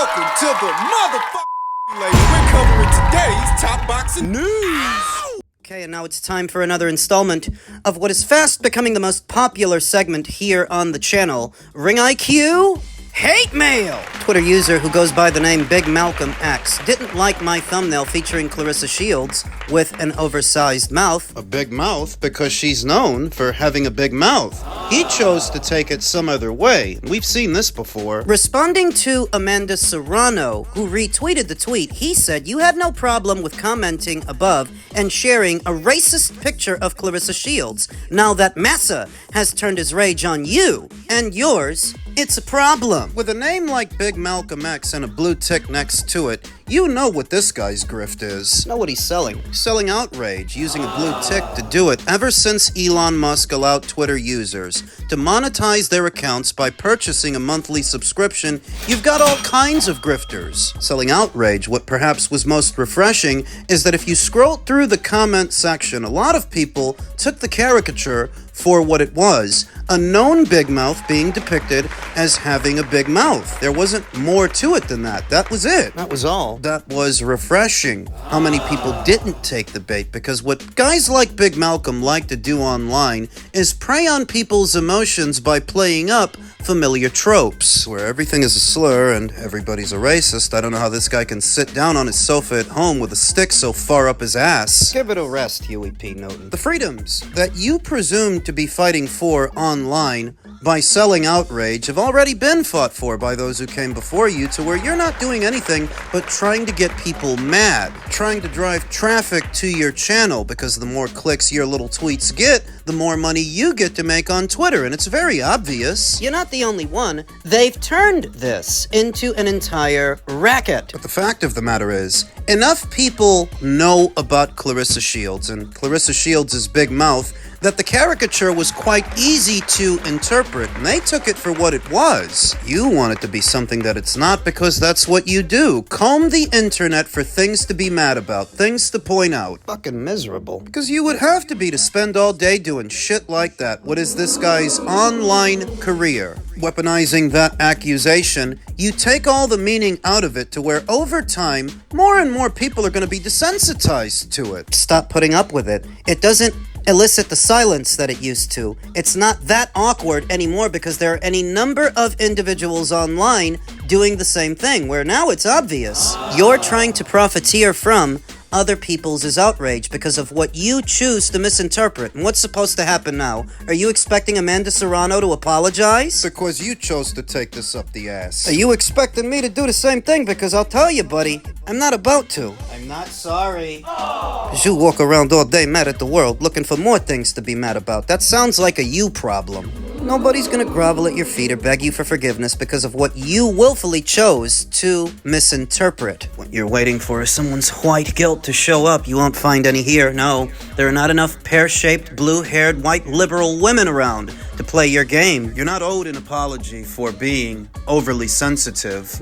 Welcome to the motherfucking lady. We're covering today's top boxing news. Okay, and now it's time for another installment of what is fast becoming the most popular segment here on the channel, Ring IQ Hate Mail! Twitter user who goes by the name Big Malcolm X didn't like my thumbnail featuring Clarissa Shields with an oversized mouth. A big mouth because she's known for having a big mouth. He chose to take it some other way. We've seen this before. Responding to Amanda Serrano, who retweeted the tweet, he said, "You had no problem with commenting above and sharing a racist picture of Clarissa Shields. Now that Massa has turned his rage on you and yours, it's a problem." With a name like Big Malcolm X and a blue tick next to it, you know what this guy's grift is. Know what he's selling. He's selling outrage, using a blue tick to do it ever since Elon Musk allowed Twitter users to monetize their accounts by purchasing a monthly subscription. You've got all kinds of grifters selling outrage. What perhaps was most refreshing is that if you scroll through the comment section, a lot of people took the caricature for what it was, a known big mouth being depicted as having a big mouth. There wasn't more to it than that. That was it. That was all. That was refreshing. How many people didn't take the bait? Because what guys like Big Malcolm like to do online is prey on people's emotions by playing up familiar tropes, where everything is a slur and everybody's a racist. I don't know how this guy can sit down on his sofa at home with a stick so far up his ass. Give it a rest, Huey P. Newton. The freedoms that you presume to be fighting for online by selling outrage have already been fought for by those who came before you, to where you're not doing anything but trying to get people mad, trying to drive traffic to your channel, because the more clicks your little tweets get, the more money you get to make on Twitter, and it's very obvious. You're not the only one. They've turned this into an entire racket. But the fact of the matter is, enough people know about Clarissa Shields and Clarissa Shields' big mouth that the caricature was quite easy to interpret, and they took it for what it was. You want it to be something that it's not, because that's what you do. Comb the internet for things to be mad about, things to point out. Fucking miserable. Because you would have to be to spend all day doing shit like that. What is this guy's online career? Weaponizing that accusation, you take all the meaning out of it, to where over time, more and more people are going to be desensitized to it. Stop putting up with it. It doesn't elicit the silence that it used to. It's not that awkward anymore, because there are any number of individuals online doing the same thing, where now it's obvious. You're trying to profiteer from other people's is outrage because of what you choose to misinterpret. And what's supposed to happen now? Are you expecting Amanda Serrano to apologize? Because you chose to take this up the ass. Are you expecting me to do the same thing? Because I'll tell you, buddy, I'm not about to. I'm not sorry. Because you walk around all day mad at the world, looking for more things to be mad about. That sounds like a you problem. Nobody's gonna grovel at your feet or beg you for forgiveness because of what you willfully chose to misinterpret. What you're waiting for is someone's white guilt to show up. You won't find any here. No, there are not enough pear-shaped, blue-haired, white liberal women around to play your game. You're not owed an apology for being overly sensitive.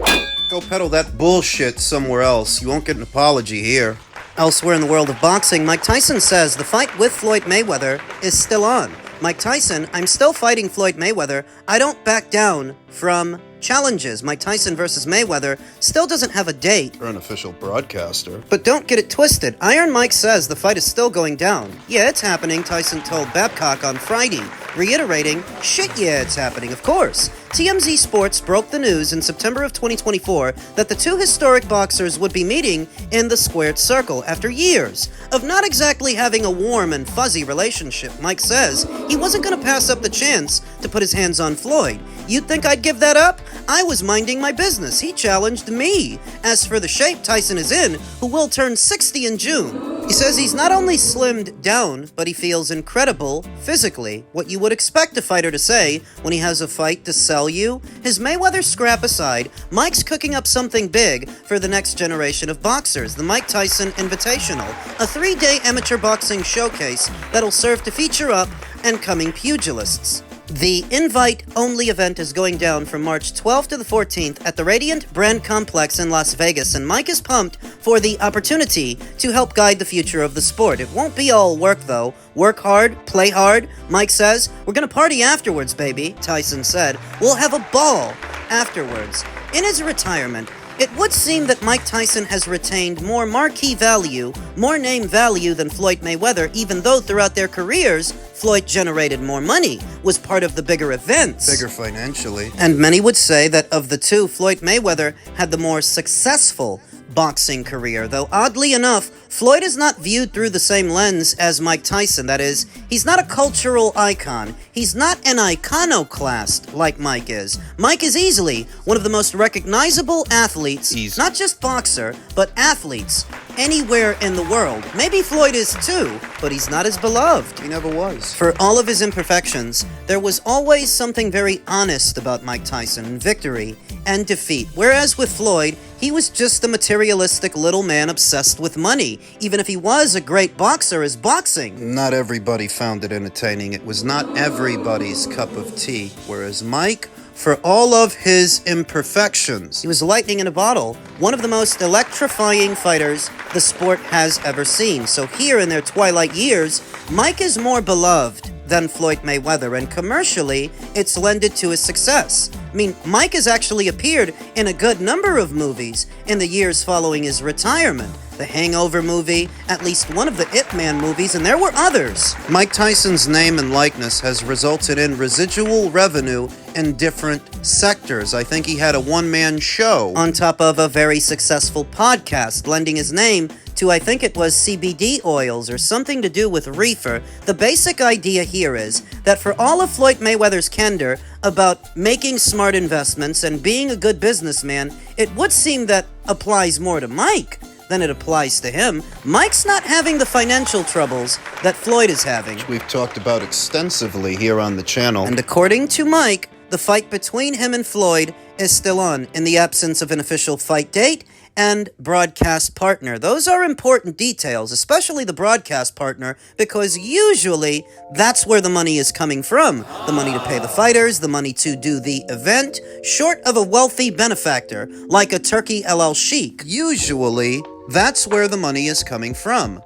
Go peddle that bullshit somewhere else. You won't get an apology here. Elsewhere in the world of boxing, Mike Tyson says the fight with Floyd Mayweather is still on. Mike Tyson, I'm still fighting Floyd Mayweather. I don't back down from challenges. Mike Tyson versus Mayweather still doesn't have a date. You're an official broadcaster. But don't get it twisted. Iron Mike says the fight is still going down. Yeah, it's happening, Tyson told Babcock on Friday, reiterating, shit yeah, it's happening, of course. TMZ Sports broke the news in September of 2024 that the two historic boxers would be meeting in the squared circle after years of not exactly having a warm and fuzzy relationship. Mike says he wasn't going to pass up the chance to put his hands on Floyd. You'd think I'd give that up? I was minding my business. He challenged me. As for the shape Tyson is in, who will turn 60 in June, he says he's not only slimmed down, but he feels incredible physically. What you would expect a fighter to say when he has a fight to sell you. His Mayweather scrap aside, Mike's cooking up something big for the next generation of boxers, the Mike Tyson Invitational, a 3-day amateur boxing showcase that'll serve to feature up and coming pugilists. The invite-only event is going down from March 12th to the 14th at the Radiant Brand Complex in Las Vegas, and Mike is pumped for the opportunity to help guide the future of the sport. It won't be all work, though. Work hard, play hard, Mike says. We're gonna party afterwards, baby, Tyson said. We'll have a ball afterwards. In his retirement, It would seem that Mike Tyson has retained more marquee value, more name value than Floyd Mayweather, even though throughout their careers, Floyd generated more money, was part of the bigger events. Bigger financially. And many would say that of the two, Floyd Mayweather had the more successful boxing career, though oddly enough, Floyd is not viewed through the same lens as Mike Tyson. That is, he's not a cultural icon. He's not an iconoclast like Mike is. Mike is easily one of the most recognizable athletes, not just boxer, but athletes anywhere in the world. Maybe Floyd is too, but he's not as beloved. He never was. For all of his imperfections, there was always something very honest about Mike Tyson, victory and defeat. Whereas with Floyd, he was just a materialistic little man obsessed with money, even if he was a great boxer as boxing. Not everybody found it entertaining. It was not everybody's cup of tea. Whereas Mike, for all of his imperfections, he was lightning in a bottle, one of the most electrifying fighters the sport has ever seen. So here in their twilight years, Mike is more beloved than Floyd Mayweather, and commercially, it's lended to his success. I mean, Mike has actually appeared in a good number of movies in the years following his retirement. The Hangover movie, at least one of the Ip Man movies, and there were others. Mike Tyson's name and likeness has resulted in residual revenue in different sectors. I think he had a one-man show. On top of a very successful podcast, lending his name to, I think it was CBD oils or something to do with reefer. The basic idea here is that for all of Floyd Mayweather's candor about making smart investments and being a good businessman, it would seem that applies more to Mike than it applies to him. Mike's not having the financial troubles that Floyd is having. Which we've talked about extensively here on the channel. And according to Mike, the fight between him and Floyd is still on in the absence of an official fight date and broadcast partner. Those are important details, especially the broadcast partner, because usually that's where the money is coming from. The money to pay the fighters, the money to do the event, short of a wealthy benefactor like a Turkey El Sheikh. Usually, that's where the money is coming from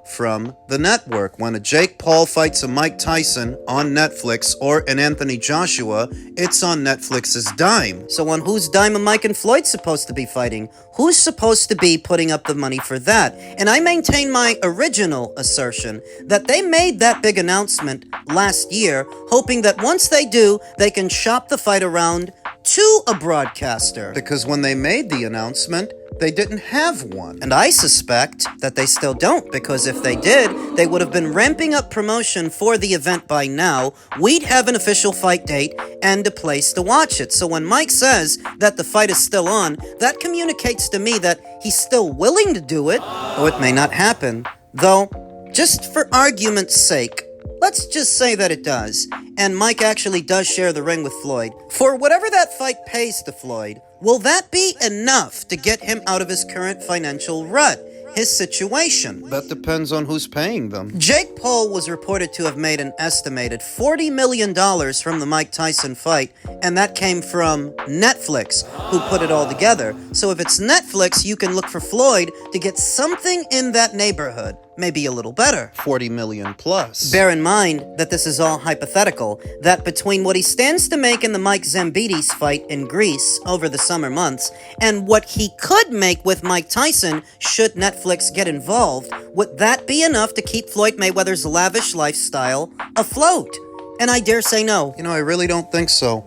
the network. When a Jake Paul fights a Mike Tyson on Netflix or an Anthony Joshua, it's on Netflix's dime. So on whose dime are Mike and Floyd supposed to be fighting? Who's supposed to be putting up the money for that? And I maintain my original assertion that they made that big announcement last year, hoping that once they do, they can shop the fight around to a broadcaster. Because when they made the announcement, they didn't have one. And I suspect that they still don't, because if they did, they would have been ramping up promotion for the event by now. We'd have an official fight date and a place to watch it. So when Mike says that the fight is still on, that communicates to me that he's still willing to do it. Oh, it may not happen. Though, just for argument's sake, let's just say that it does, and Mike actually does share the ring with Floyd. For whatever that fight pays to Floyd, will that be enough to get him out of his current financial rut, his situation? That depends on who's paying them. Jake Paul was reported to have made an estimated $40 million from the Mike Tyson fight, and that came from Netflix, who put it all together. So if it's Netflix, you can look for Floyd to get something in that neighborhood. Maybe a little better. 40 million plus. Bear in mind that this is all hypothetical, that between what he stands to make in the Mike Zambides fight in Greece over the summer months, and what he could make with Mike Tyson should Netflix get involved, would that be enough to keep Floyd Mayweather's lavish lifestyle afloat? And I dare say no. You know, I really don't think so.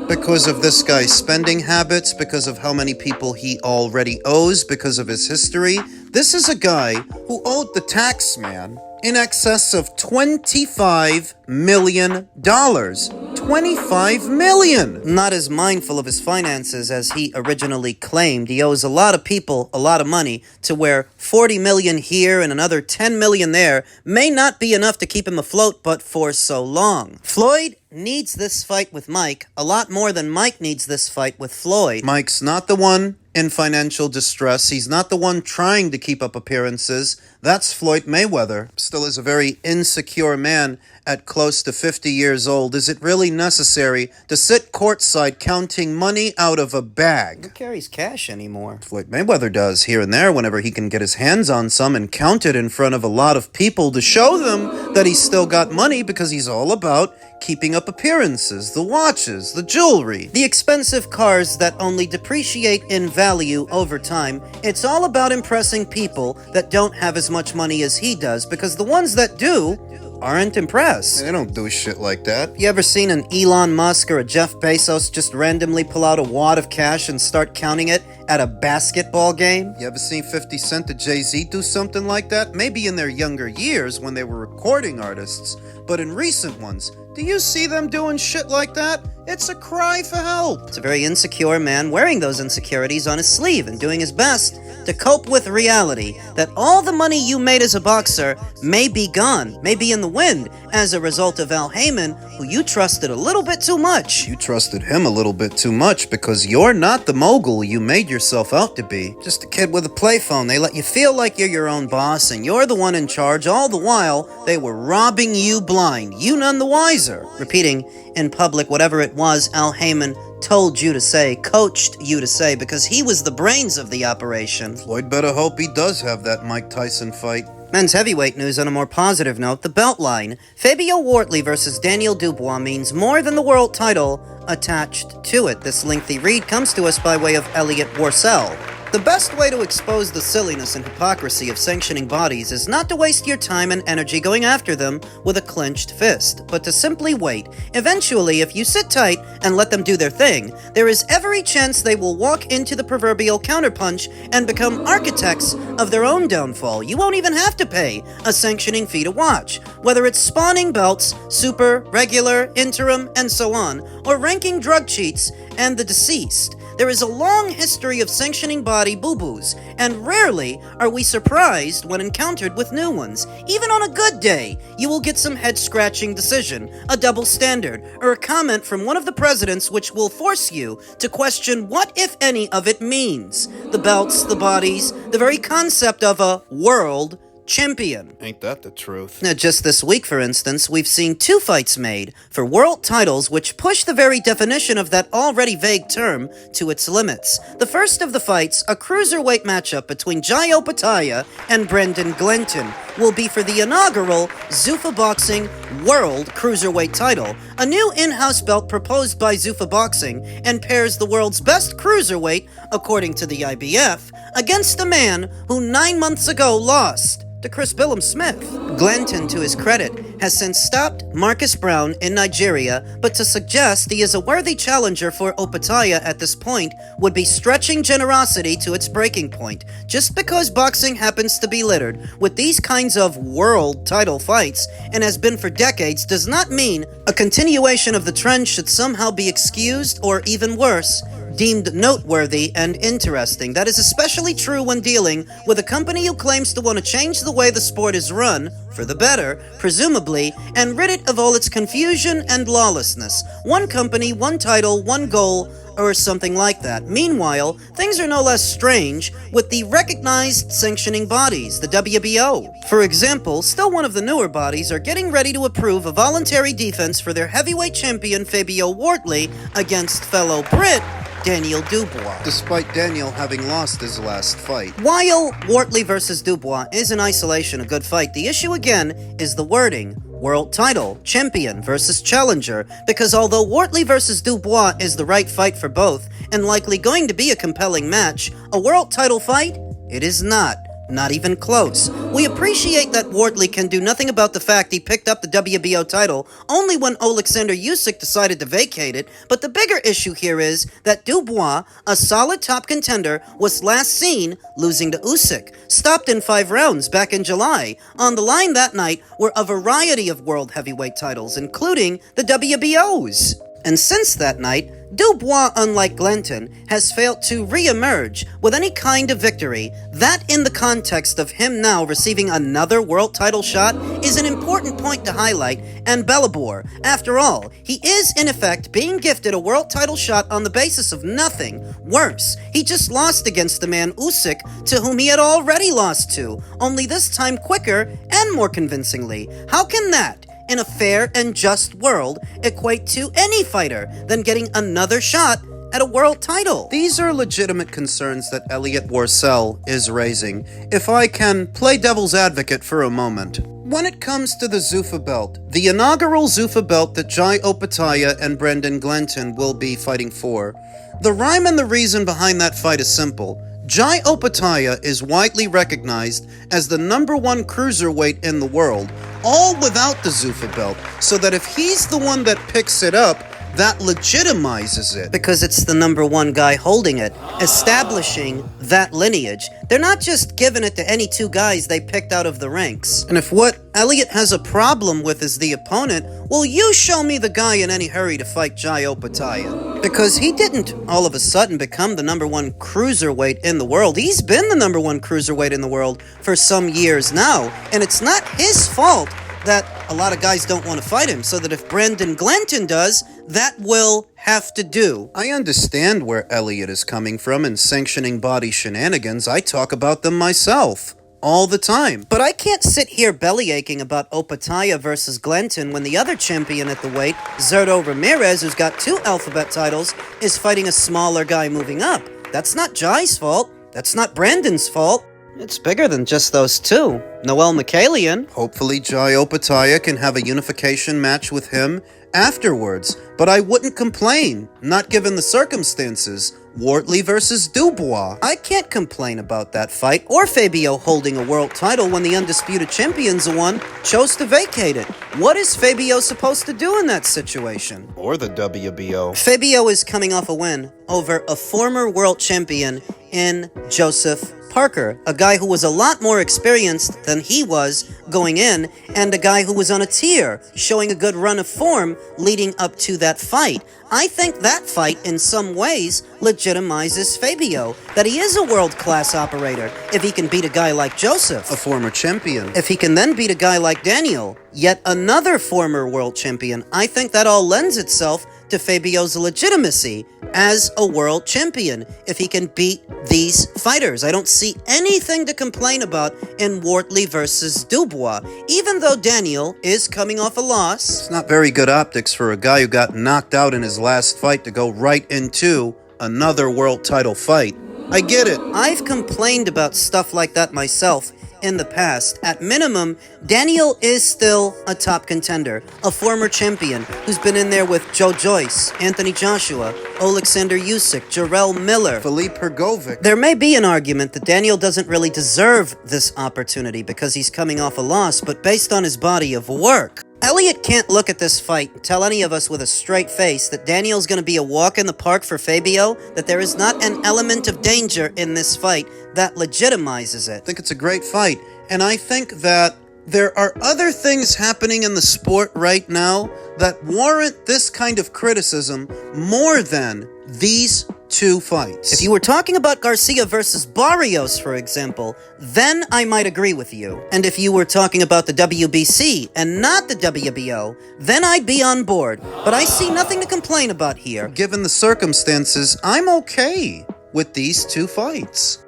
Because of this guy's spending habits, because of how many people he already owes, because of his history. This is a guy who owed the tax man in excess of $25 million. $25 million! Not as mindful of his finances as he originally claimed. He owes a lot of people a lot of money, to where $40 million here and another $10 million there may not be enough to keep him afloat, but for so long. Floyd needs this fight with Mike a lot more than Mike needs this fight with Floyd. Mike's not the one in financial distress. He's not the one trying to keep up appearances. That's Floyd Mayweather. Still is a very insecure man, At close to 50 years old, is it really necessary to sit courtside counting money out of a bag? Who carries cash anymore? Floyd Mayweather does here and there whenever he can get his hands on some and count it in front of a lot of people to show them that he's still got money, because he's all about keeping up appearances, the watches, the jewelry. The expensive cars that only depreciate in value over time. It's all about impressing people that don't have as much money as he does, because the ones that do aren't impressed. They don't do shit like that. You ever seen an Elon Musk or a Jeff Bezos just randomly pull out a wad of cash and start counting it at a basketball game? You ever seen 50 Cent or Jay-Z do something like that? Maybe in their younger years when they were recording artists, but in recent ones, do you see them doing shit like that? It's a cry for help. It's a very insecure man wearing those insecurities on his sleeve and doing his best to cope with reality that all the money you made as a boxer may be gone, may be in the wind as a result of Al Heyman, who you trusted a little bit too much. You trusted him a little bit too much because you're not the mogul you made yourself out to be. Just a kid with a playphone. They let you feel like you're your own boss and you're the one in charge, all the while they were robbing you blind, you none the wiser. Repeating in public whatever it was Al Heyman told you to say, coached you to say, because he was the brains of the operation. Floyd better hope he does have that Mike Tyson fight. Men's heavyweight news on a more positive note, the belt line. Fabio Wardley versus Daniel Dubois means more than the world title attached to it. This lengthy read comes to us by way of Elliot Warcell. The best way to expose the silliness and hypocrisy of sanctioning bodies is not to waste your time and energy going after them with a clenched fist, but to simply wait. Eventually, if you sit tight and let them do their thing, there is every chance they will walk into the proverbial counterpunch and become architects of their own downfall. You won't even have to pay a sanctioning fee to watch, whether it's spawning belts, super, regular, interim, and so on, or ranking drug cheats and the deceased. There is a long history of sanctioning body boo-boos, and rarely are we surprised when encountered with new ones. Even on a good day, you will get some head-scratching decision, a double standard, or a comment from one of the presidents which will force you to question what, if any, of it means. The belts, the bodies, the very concept of a world champion. Ain't that the truth? Now, just this week, for instance, we've seen 2 fights made for world titles which push the very definition of that already vague term to its limits. The first of the fights, a cruiserweight matchup between Opetaia and Brendan Glanton, will be for the inaugural Zuffa Boxing World Cruiserweight title, a new in-house belt proposed by Zuffa Boxing, and pairs the world's best cruiserweight, according to the IBF, against a man who 9 months ago lost to Chris Billum Smith. Glanton, to his credit, has since stopped Marcus Brown in Nigeria, but to suggest he is a worthy challenger for Opetaia at this point would be stretching generosity to its breaking point. Just because boxing happens to be littered with these kinds of world title fights, and has been for decades, does not mean a continuation of the trend should somehow be excused, or even worse, deemed noteworthy and interesting. That is especially true when dealing with a company who claims to want to change the way the sport is run, for the better, presumably, and rid it of all its confusion and lawlessness. One company, one title, one goal, or something like that. Meanwhile, things are no less strange with the recognized sanctioning bodies, the WBO. For example, still one of the newer bodies are getting ready to approve a voluntary defense for their heavyweight champion Fabio Wardley against fellow Brit Daniel Dubois. Despite Daniel having lost his last fight. While Wardley versus Dubois is in isolation a good fight, the issue again is the wording. World title, champion versus challenger, because although Wardley versus Dubois is the right fight for both, and likely going to be a compelling match, a world title fight? It is not. Not even close. We appreciate that Wardley can do nothing about the fact he picked up the WBO title only when Alexander Usyk decided to vacate it, but the bigger issue here is that Dubois, a solid top contender, was last seen losing to Usyk, stopped in 5 rounds back in July. On the line that night were a variety of world heavyweight titles, including the WBOs. And since that night, Dubois, unlike Glanton, has failed to re-emerge with any kind of victory. That, in the context of him now receiving another world title shot, is an important point to highlight and Bellabor. After all, he is, in effect, being gifted a world title shot on the basis of nothing. Worse, he just lost against the man Usyk, to whom he had already lost to, only this time quicker and more convincingly. How can that, in a fair and just world equate to any fighter than getting another shot at a world title? These are legitimate concerns that Elliot Warcel is raising, if I can play devil's advocate for a moment. When it comes to the Zuffa belt, the inaugural Zuffa belt that Jai Opetaia and Brendan Glanton will be fighting for, the rhyme and the reason behind that fight is simple. Jai Opetaia is widely recognized as the #1 cruiserweight in the world, all without the Zuffa belt, so that if he's the one that picks it up, that legitimizes it. Because it's the #1 guy holding it, establishing that lineage. They're not just giving it to any two guys they picked out of the ranks. And if what Elliot has a problem with is the opponent, well, you show me the guy in any hurry to fight Jai Opetaia. Because he didn't all of a sudden become the #1 cruiserweight in the world. He's been the #1 cruiserweight in the world for some years now. And it's not his fault that a lot of guys don't want to fight him, so that if Brendan Glanton does, that will have to do. I understand where Elliot is coming from in sanctioning body shenanigans. I talk about them myself all the time. But I can't sit here bellyaching about Opetaia versus Glanton when the other champion at the weight, Zerto Ramirez, who's got 2 alphabet titles, is fighting a smaller guy moving up. That's not Jai's fault. That's not Brandon's fault. It's bigger than just those two. Noel Mikhalian. Hopefully Jai Opetaia can have a unification match with him afterwards, but I wouldn't complain, not given the circumstances. Wardley versus Dubois. I can't complain about that fight, or Fabio holding a world title when the undisputed champion's the one chose to vacate it. What is Fabio supposed to do in that situation? Or the WBO. Fabio is coming off a win over a former world champion in Joseph Parker, a guy who was a lot more experienced than he was going in, and a guy who was on a tear, showing a good run of form leading up to that fight. I think that fight, in some ways, legitimizes Fabio, that he is a world-class operator if he can beat a guy like Joseph. A former champion. If he can then beat a guy like Daniel, yet another former world champion, I think that all lends itself to Fabio's legitimacy as a world champion if he can beat these fighters. I don't see anything to complain about in Wardley versus Dubois, even though Daniel is coming off a loss. It's not very good optics for a guy who got knocked out in his last fight to go right into another world title fight. I get it. I've complained about stuff like that myself in the past. At minimum, Daniel is still a top contender, a former champion who's been in there with Joe Joyce, Anthony Joshua, Alexander Usyk, Jarrell Miller, Filip Hrgovic. There may be an argument that Daniel doesn't really deserve this opportunity because he's coming off a loss, but based on his body of work, Elliot can't look at this fight and tell any of us with a straight face that Daniel's going to be a walk in the park for Fabio, that there is not an element of danger in this fight that legitimizes it. I think it's a great fight, and I think that there are other things happening in the sport right now that warrant this kind of criticism more than these two fights. If you were talking about Garcia versus Barrios, for example, then I might agree with you. And if you were talking about the WBC and not the WBO, then I'd be on board. But I see nothing to complain about here. Given the circumstances, I'm okay with these two fights.